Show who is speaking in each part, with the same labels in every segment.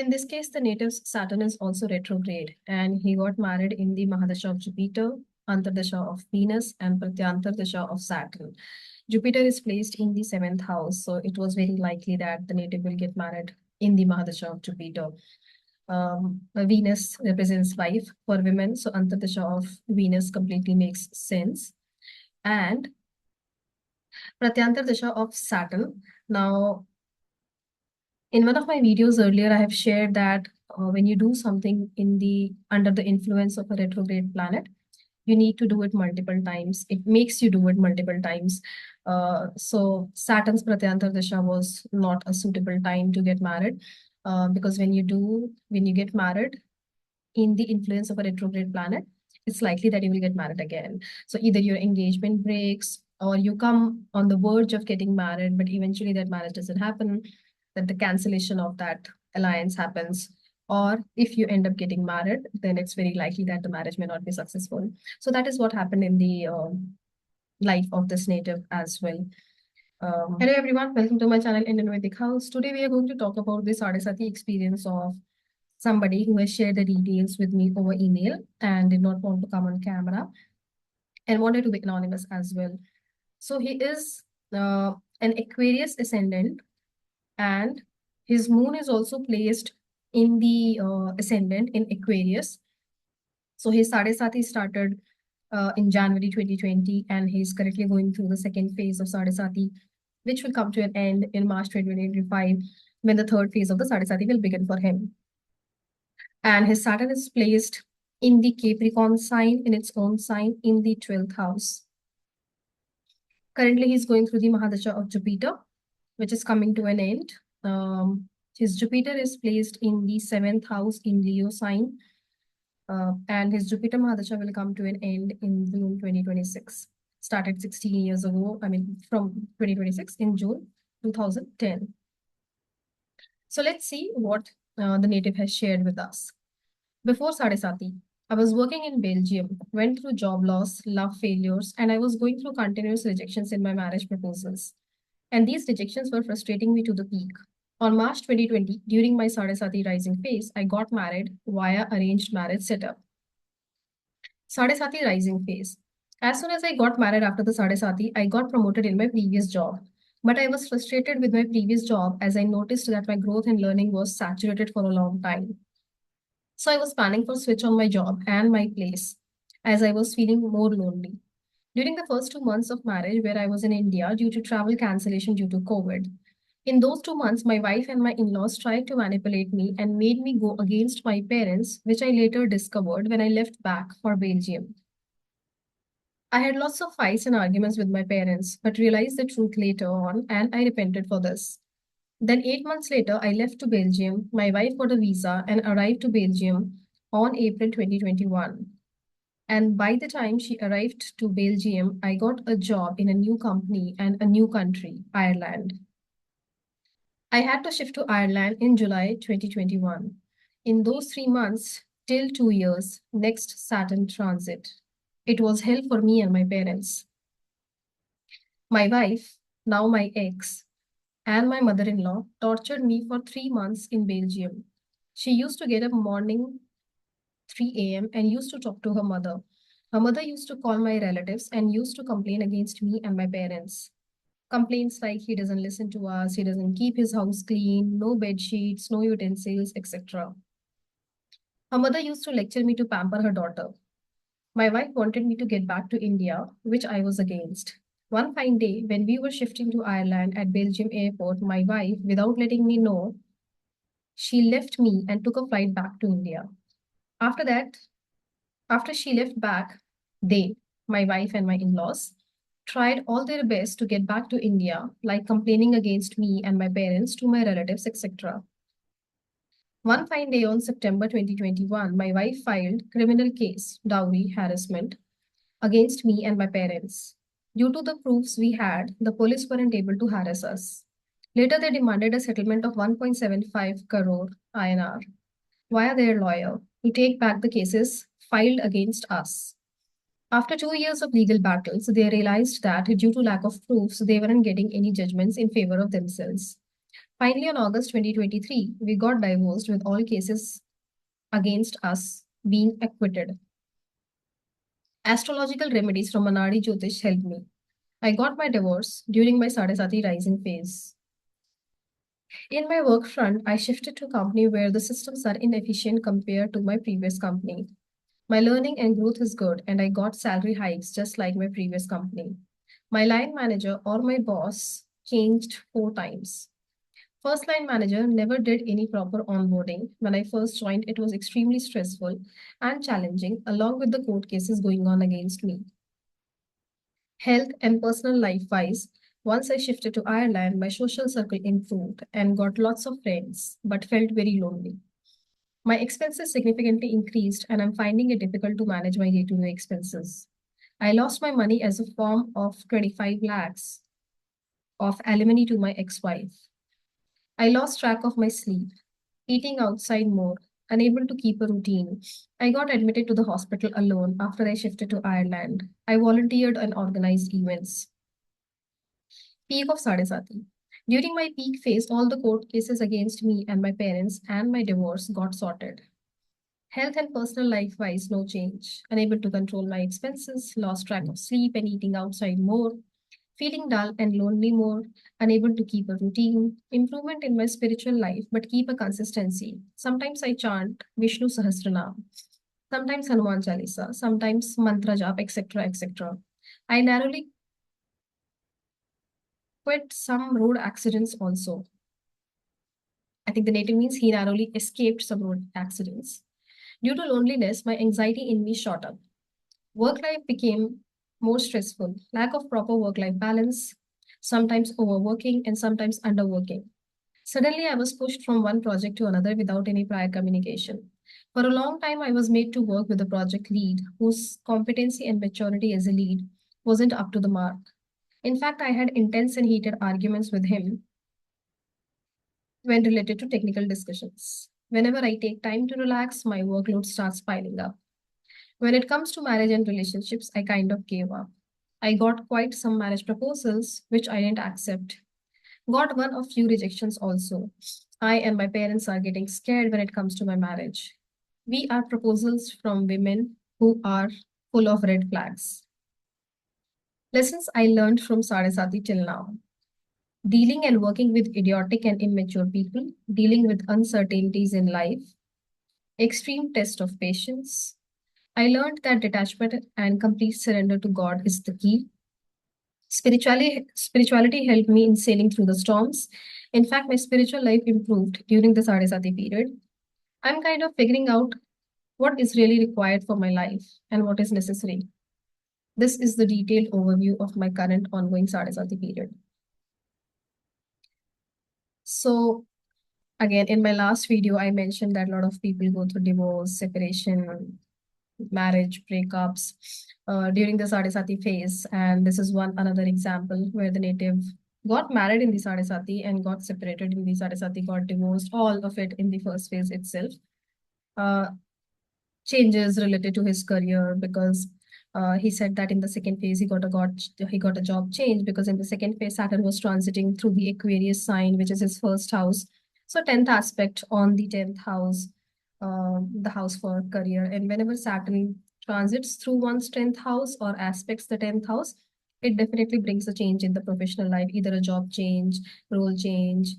Speaker 1: In this case, the native's Saturn is also retrograde, and he got married in the Mahadasha of Jupiter, Antardasha of Venus, and Pratyantardasha of Saturn. Jupiter is placed in the seventh house, so it was very likely that the native will get married in the Mahadasha of Jupiter. Venus represents life for women, so Antardasha of Venus completely makes sense. And Pratyantardasha of Saturn. Now, in one of my videos earlier, I have shared that when you do something under the influence of a retrograde planet, you need to do it multiple times. It makes you do it multiple times. So Saturn's Pratyantardasha was not a suitable time to get married, because when you get married in the influence of a retrograde planet, it's likely that you will get married again. So either your engagement breaks or you come on the verge of getting married, but eventually that marriage doesn't happen, that the cancellation of that alliance happens. Or if you end up getting married, then it's very likely that the marriage may not be successful. So that is what happened in the life of this native as well. Hello everyone, welcome to my channel Indian Vedic House. Today we are going to talk about the Sadhe Sati experience of somebody who has shared the details with me over email and did not want to come on camera and wanted to be anonymous as well. So he is an Aquarius ascendant, and his moon is also placed in the ascendant in Aquarius. So his Sadhe Sati started in January 2020, and he's currently going through the second phase of Sadhe Sati, which will come to an end in March 2025, when the third phase of the Sadhe Sati will begin for him. And his Saturn is placed in the Capricorn sign, in its own sign, in the 12th house. Currently, he's going through the Mahadasha of Jupiter, which is coming to an end. His Jupiter is placed in the 7th house in Leo sign, and his Jupiter Mahadasha will come to an end in June 2026. Started 16 years ago, from 2026 in June 2010. So let's see what the native has shared with us. Before Sadhe Sati, I was working in Belgium, went through job loss, love failures, and I was going through continuous rejections in my marriage proposals. And these rejections were frustrating me to the peak. On March 2020, during my Sadhe Sati rising phase, I got married via arranged marriage setup. Sadhe Sati rising phase. As soon as I got married after the Sadhe Sati, I got promoted in my previous job. But I was frustrated with my previous job as I noticed that my growth and learning was saturated for a long time. So I was planning for switch on my job and my place as I was feeling more lonely. During the first 2 months of marriage, where I was in India due to travel cancellation due to COVID, in those 2 months, my wife and my in-laws tried to manipulate me and made me go against my parents, which I later discovered when I left back for Belgium. I had lots of fights and arguments with my parents, but realized the truth later on, and I repented for this. Then 8 months later, I left to Belgium. My wife got a visa and arrived to Belgium on April 2021. And by the time she arrived to Belgium, I got a job in a new company and a new country, Ireland. I had to shift to Ireland in July 2021. In those 3 months, till 2 years, next Saturn transit. It was hell for me and my parents. My wife, now my ex, and my mother-in-law tortured me for 3 months in Belgium. She used to get up morning 3 a.m. and used to talk to her mother. Her mother used to call my relatives and used to complain against me and my parents. Complaints like he doesn't listen to us, he doesn't keep his house clean, no bed sheets, no utensils, etc. Her mother used to lecture me to pamper her daughter. My wife wanted me to get back to India, which I was against. One fine day, when we were shifting to Ireland at Belgium airport, my wife, without letting me know, she left me and took a flight back to India. After she left back, they, my wife and my in-laws, tried all their best to get back to India, like complaining against me and my parents to my relatives, etc. One fine day on September 2021, my wife filed criminal case, dowry harassment, against me and my parents. Due to the proofs we had, the police weren't able to harass us. Later, they demanded a settlement of 1.75 crore INR via their lawyer to take back the cases filed against us. After 2 years of legal battles, they realized that due to lack of proofs, they weren't getting any judgments in favor of themselves. Finally, on August 2023, we got divorced with all cases against us being acquitted. Astrological remedies from Manadi Jyotish helped me. I got my divorce during my Sadhe Sati rising phase. In my work front, I shifted to a company where the systems are inefficient compared to my previous company. My learning and growth is good, and I got salary hikes just like my previous company. My line manager or my boss changed 4 times. First line manager never did any proper onboarding. When I first joined, it was extremely stressful and challenging, along with the court cases going on against me. Health and personal life wise, once I shifted to Ireland, my social circle improved and got lots of friends, but felt very lonely. My expenses significantly increased, and I'm finding it difficult to manage my day to day expenses. I lost my money as a form of 25 lakhs of alimony to my ex wife. I lost track of my sleep, eating outside more, unable to keep a routine. I got admitted to the hospital alone after I shifted to Ireland. I volunteered and organized events. Peak of Sadhe Sati. During my peak phase, all the court cases against me and my parents and my divorce got sorted. Health and personal life wise, no change. Unable to control my expenses, lost track of sleep and eating outside more, feeling dull and lonely more, unable to keep a routine, improvement in my spiritual life, but keep a consistency. Sometimes I chant Vishnu Sahasranam, sometimes Hanuman Chalisa, sometimes Mantra Jap, etc. etc. I narrowly quit some road accidents also. I think the native means he narrowly escaped some road accidents. Due to loneliness, my anxiety in me shot up. Work life became more stressful, lack of proper work life balance, sometimes overworking and sometimes underworking. Suddenly, I was pushed from one project to another without any prior communication. For a long time, I was made to work with a project lead whose competency and maturity as a lead wasn't up to the mark. In fact, I had intense and heated arguments with him when related to technical discussions. Whenever I take time to relax, my workload starts piling up. When it comes to marriage and relationships, I kind of gave up. I got quite some marriage proposals, which I didn't accept. Got one of few rejections also. I and my parents are getting scared when it comes to my marriage. We are proposals from women who are full of red flags. Lessons I learned from Sarasati till now. Dealing and working with idiotic and immature people, dealing with uncertainties in life, extreme test of patience. I learned that detachment and complete surrender to God is the key. Spirituality helped me in sailing through the storms. In fact, my spiritual life improved during the Sadhasati period. I'm kind of figuring out what is really required for my life and what is necessary. This is the detailed overview of my current ongoing Sadhasati period. So, again, in my last video, I mentioned that a lot of people go through divorce, separation, marriage breakups during the Sadhasati phase. And this is one another example where the native got married in the Sadhasati and got separated in the Sadhasati, got divorced, all of it in the first phase itself. Uh, Changes related to his career because he said that in the second phase he got a job change because in the second phase Saturn was transiting through the Aquarius sign, which is his first house. So 10th aspect on the 10th house, the house for career. And whenever Saturn transits through one's 10th house or aspects the 10th house, it definitely brings a change in the professional life, either a job change, role change,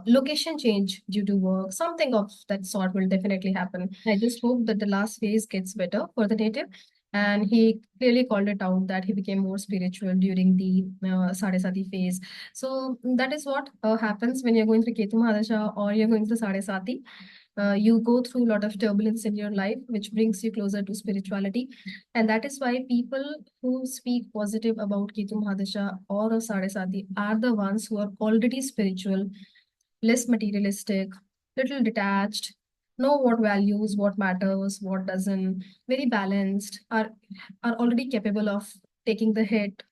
Speaker 1: location change due to work, something of that sort will definitely happen. I just hope that the last phase gets better for the native. And he clearly called it out that he became more spiritual during the Sadhasati phase. So that is what happens when you're going through Ketu Mahadasha or you're going through Sadhasati. You go through a lot of turbulence in your life, which brings you closer to spirituality. And that is why people who speak positive about Ketu Mahadasha or a Sadhasati are the ones who are already spiritual, less materialistic, little detached, know what values, what matters, what doesn't, very balanced, are already capable of taking the hit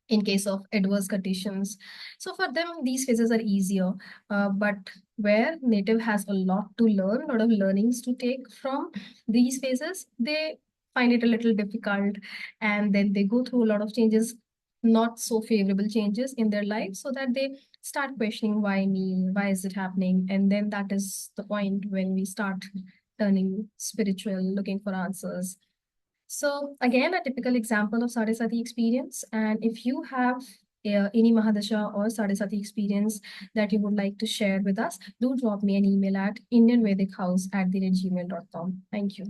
Speaker 1: in case of adverse conditions. So for them, these phases are easier. But where native has a lot to learn, a lot of learnings to take from these phases, they find it a little difficult, and then they go through a lot of changes not so favorable changes in their life, so that they start questioning, why me, why is it happening? And then that is the point when we start turning spiritual, looking for answers. So again, a typical example of Sadhe Sati experience. And if you have any Mahadasha or Sadhe Sati experience that you would like to share with us, do drop me an email at indianvedichouse@gmail.com. Thank you.